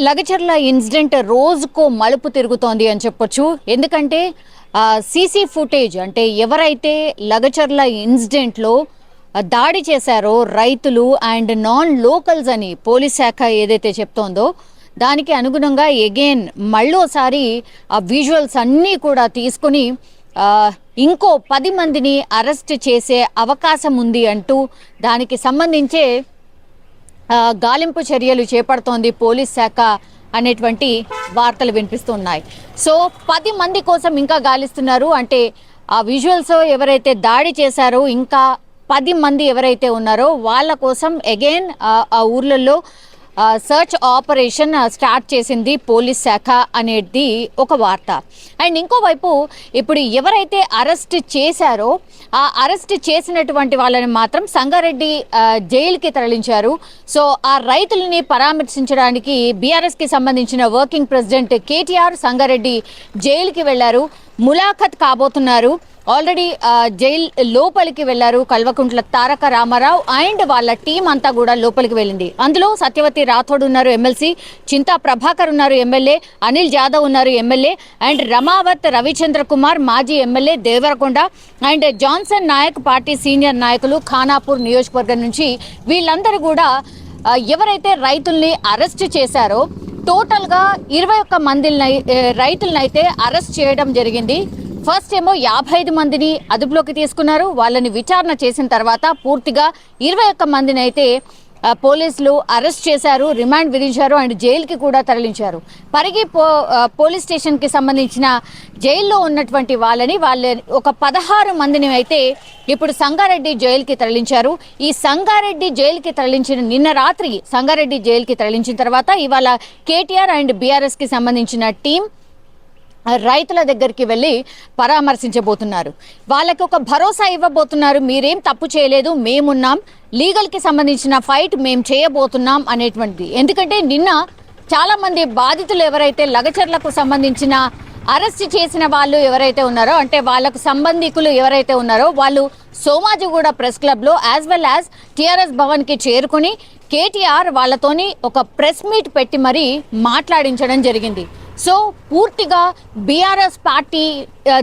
Lagacharla incident రోజుకో మలుపు తిరుగుతోంది అని చెప్పొచ్చు. ఎందుకంటే సీసీ ఫుటేజ్ అంటే ఎవరైతే లగచర్ల ఇన్సిడెంట్లో దాడి చేశారో రైతులు అండ్ నాన్ లోకల్స్ అని పోలీస్ శాఖ ఏదైతే చెప్తోందో దానికి అనుగుణంగా ఎగైన్ మళ్ళోసారి ఆ విజువల్స్ అన్నీ కూడా తీసుకుని ఇంకో 10 మందిని అరెస్ట్ చేసే అవకాశం ఉంది అంటూ దానికి సంబంధించే గాలింపు చర్యలు చేపడుతోంది పోలీస్ శాఖ అనేటువంటి వార్తలు వినిపిస్తున్నాయి. సో 10 మంది కోసం ఇంకా గాలిస్తున్నారు. అంటే ఆ విజువల్స్ ఎవరైతే దాడి చేశారో ఇంకా 10 మంది ఎవరైతే ఉన్నారో వాళ్ళ కోసం అగైన్ ఆ ఊర్లలో సర్చ్ ఆపరేషన్ స్టార్ట్ చేసింది పోలీస్ శాఖ అనేది ఒక వార్త. అండ్ ఇంకోవైపు ఇప్పుడు ఎవరైతే అరెస్ట్ చేశారో ఆ అరెస్ట్ చేసినటువంటి వాళ్ళని మాత్రం సంగారెడ్డి జైలుకి తరలించారు. సో ఆ రైతులని పరామర్శించడానికి బీఆర్ఎస్కి సంబంధించిన వర్కింగ్ ప్రెసిడెంట్ కేటీఆర్ సంగారెడ్డి జైలుకి వెళ్లారు, ములాఖత్ కాబోతున్నారు. ఆల్రెడీ జైల్ లోపలికి వెళ్లారు కల్వకుంట్ల తారక రామారావు అండ్ వాళ్ళ టీం అంతా కూడా లోపలికి వెళ్ళింది. అందులో సత్యవతి రాథోడ్ ఉన్నారు ఎమ్మెల్సీ, చింతా ప్రభాకర్ ఉన్నారు ఎమ్మెల్యే, అనిల్ జాదవ్ ఉన్నారు ఎమ్మెల్యే, అండ్ రమావత్ రవిచంద్ర కుమార్ మాజీ MLA Devarakonda, and Johnson Nayak party senior నాయకులు ఖానాపూర్ నియోజకవర్గం నుంచి వీళ్ళందరూ కూడా ఎవరైతే రైతుల్ని అరెస్ట్ చేశారో టోటల్గా 21 మంది రైతులనైతే అరెస్ట్ చేయడం జరిగింది. ఫస్ట్ ఏమో 55 మందిని అదుపులోకి తీసుకున్నారు. వాళ్ళని విచారణ చేసిన తర్వాత పూర్తిగా 21 మందిని అయితే పోలీసులు అరెస్ట్ చేశారు, రిమాండ్ విధించారు అండ్ జైలుకి కూడా తరలించారు. పరిగి పోలీస్ స్టేషన్కి సంబంధించిన జైల్లో ఉన్నటువంటి వాళ్ళని ఒక 16 మందిని అయితే ఇప్పుడు సంగారెడ్డి జైలుకి తరలించారు. ఈ సంగారెడ్డి జైలుకి తరలించిన నిన్న రాత్రి సంగారెడ్డి జైలుకి తరలించిన తర్వాత ఇవాళ కేటీఆర్ అండ్ బీఆర్ఎస్కి సంబంధించిన టీం రైతుల దగ్గరికి వెళ్ళి పరామర్శించబోతున్నారు. వాళ్ళకి ఒక భరోసా ఇవ్వబోతున్నారు, మీరేం తప్పు చేయలేదు, మేమున్నాం, లీగల్కి సంబంధించిన ఫైట్ మేము చేయబోతున్నాం అనేటువంటిది. ఎందుకంటే నిన్న చాలా మంది బాధితులు ఎవరైతే లగచర్లకు సంబంధించిన అరెస్ట్ చేసిన వాళ్ళు ఎవరైతే ఉన్నారో అంటే వాళ్ళకు సంబంధికులు ఎవరైతే ఉన్నారో వాళ్ళు సోమాజిగూడ ప్రెస్ క్లబ్లో యాజ్ వెల్ యాజ్ టీఆర్ఎస్ భవన్కి చేరుకుని కేటీఆర్ వాళ్ళతోని ఒక ప్రెస్ మీట్ పెట్టి మరీ మాట్లాడించడం జరిగింది. సో పూర్తిగా బీఆర్ఎస్ పార్టీ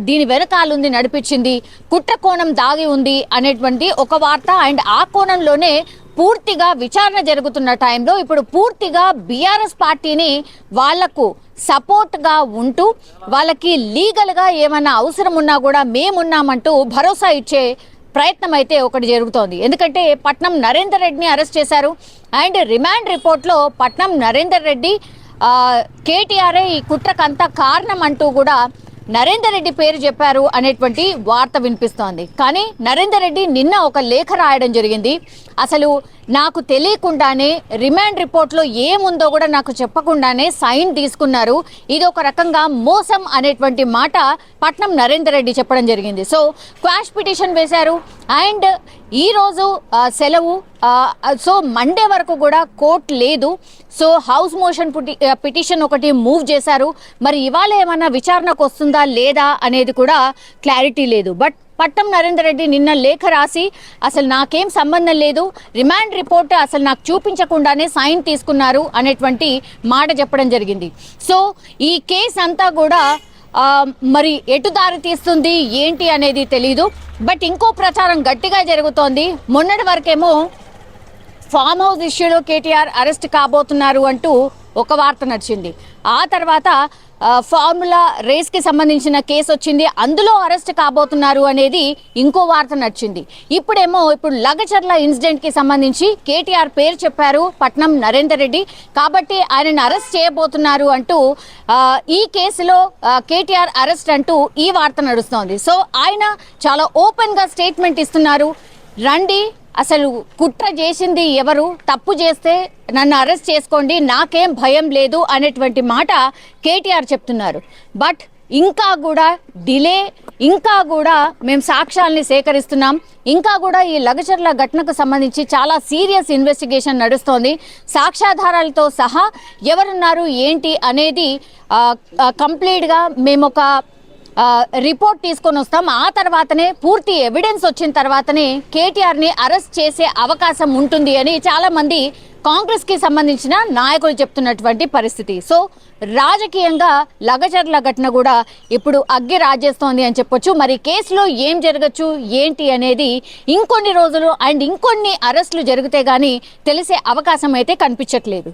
దీని వెనకాలుంది, నడిపించింది, కుట్ర కోణం దాగి ఉంది అనేటువంటి ఒక వార్త. అండ్ ఆ కోణంలోనే పూర్తిగా విచారణ జరుగుతున్న టైంలో ఇప్పుడు పూర్తిగా బీఆర్ఎస్ పార్టీని వాళ్లకు సపోర్ట్గా ఉంటూ వాళ్ళకి లీగల్గా ఏమైనా అవసరం ఉన్నా కూడా మేమున్నామంటూ భరోసా ఇచ్చే ప్రయత్నం అయితే ఒకటి జరుగుతోంది. ఎందుకంటే పట్నం నరేందర్ రెడ్డిని అరెస్ట్ చేశారు అండ్ రిమాండ్ రిపోర్ట్లో పట్నం నరేందర్ రెడ్డి కేటీఆర్ ఈ కుట్రకంతా కారణం అంటూ కూడా నరేందర్ రెడ్డి పేరు చెప్పారు అనేటువంటి వార్త వినిపిస్తోంది. కానీ నరేందర్ రెడ్డి నిన్న ఒక లేఖ రాయడం జరిగింది. అసలు నాకు తెలియకుండానే రిమాండ్ రిపోర్ట్లో ఏముందో కూడా నాకు చెప్పకుండానే సైన్ తీసుకున్నారు, ఇది ఒక రకంగా మోసం అనేటువంటి మాట పట్నం నరేందర్ రెడ్డి చెప్పడం జరిగింది. సో క్వాష్ పిటిషన్ వేశారు అండ్ ఈరోజు సెలవు. సో మండే వరకు కూడా కోర్టు లేదు. సో హౌస్ మోషన్ పిటిషన్ ఒకటి మూవ్ చేశారు. మరి ఇవాళ ఏమన్నా విచారణకు వస్తుందా లేదా అనేది కూడా క్లారిటీ లేదు. బట్ పట్నం నరేందర్ రెడ్డి నిన్న లేఖ రాసి అసలు నాకేం సంబంధం లేదు, రిమాండ్ రిపోర్ట్ అసలు నాకు చూపించకుండానే సైన్ తీసుకున్నారు అనేటువంటి మాట చెప్పడం జరిగింది. సో ఈ కేసు అంతా కూడా మరి ఎటు దారి తీస్తుంది ఏంటి అనేది తెలీదు. బట్ ఇంకో ప్రచారం గట్టిగా జరుగుతోంది. మొన్నటి వరకేమో ఫామ్ హౌస్ ఇష్యూలో కేటీఆర్ అరెస్ట్ కాబోతున్నారు అంటూ ఒక వార్త నడిచింది. ఆ తర్వాత ఫార్ములా రేస్కి సంబంధించిన కేసు వచ్చింది, అందులో అరెస్ట్ కాబోతున్నారు అనేది ఇంకో వార్త నడిచింది. ఇప్పుడు లగచర్ల ఇన్సిడెంట్కి సంబంధించి కేటీఆర్ పేరు చెప్పారు పట్నం నరేందర్ రెడ్డి, కాబట్టి ఆయనను అరెస్ట్ చేయబోతున్నారు అంటూ ఈ కేసులో కేటీఆర్ అరెస్ట్ అంటూ ఈ వార్త నడుస్తోంది. సో ఆయన చాలా ఓపెన్గా స్టేట్మెంట్ ఇస్తున్నారు, రండి అసలు కుట్ర చేసింది ఎవరు, తప్పు చేస్తే నన్ను అరెస్ట్ చేసుకోండి, నాకేం భయం లేదు అనేటువంటి మాట కేటీఆర్ చెప్తున్నారు. బట్ ఇంకా కూడా డిలే, ఇంకా కూడా మేము సాక్ష్యాలని సేకరిస్తున్నాం, ఇంకా కూడా ఈ లగచర్ల ఘటనకు సంబంధించి చాలా సీరియస్ ఇన్వెస్టిగేషన్ నడుస్తోంది, సాక్ష్యాధారాలతో సహా ఎవరున్నారు ఏంటి అనేది కంప్లీట్గా మేము ఒక రిపోర్ట్ తీసుకొని వస్తాం, ఆ తర్వాతనే పూర్తి ఎవిడెన్స్ వచ్చిన తర్వాతనే కేటీఆర్ని అరెస్ట్ చేసే అవకాశం ఉంటుంది అని చాలా మంది కాంగ్రెస్కి సంబంధించిన నాయకులు చెప్తున్నటువంటి పరిస్థితి. సో రాజకీయంగా లగచర్ల ఘటన కూడా ఇప్పుడు అగ్గి రాజేస్తోంది అని చెప్పొచ్చు. మరి కేసులో ఏం జరగచ్చు ఏంటి అనేది ఇంకొన్ని రోజులు అండ్ ఇంకొన్ని అరెస్టులు జరిగితే గానీ తెలిసే అవకాశం అయితే కనిపించట్లేదు.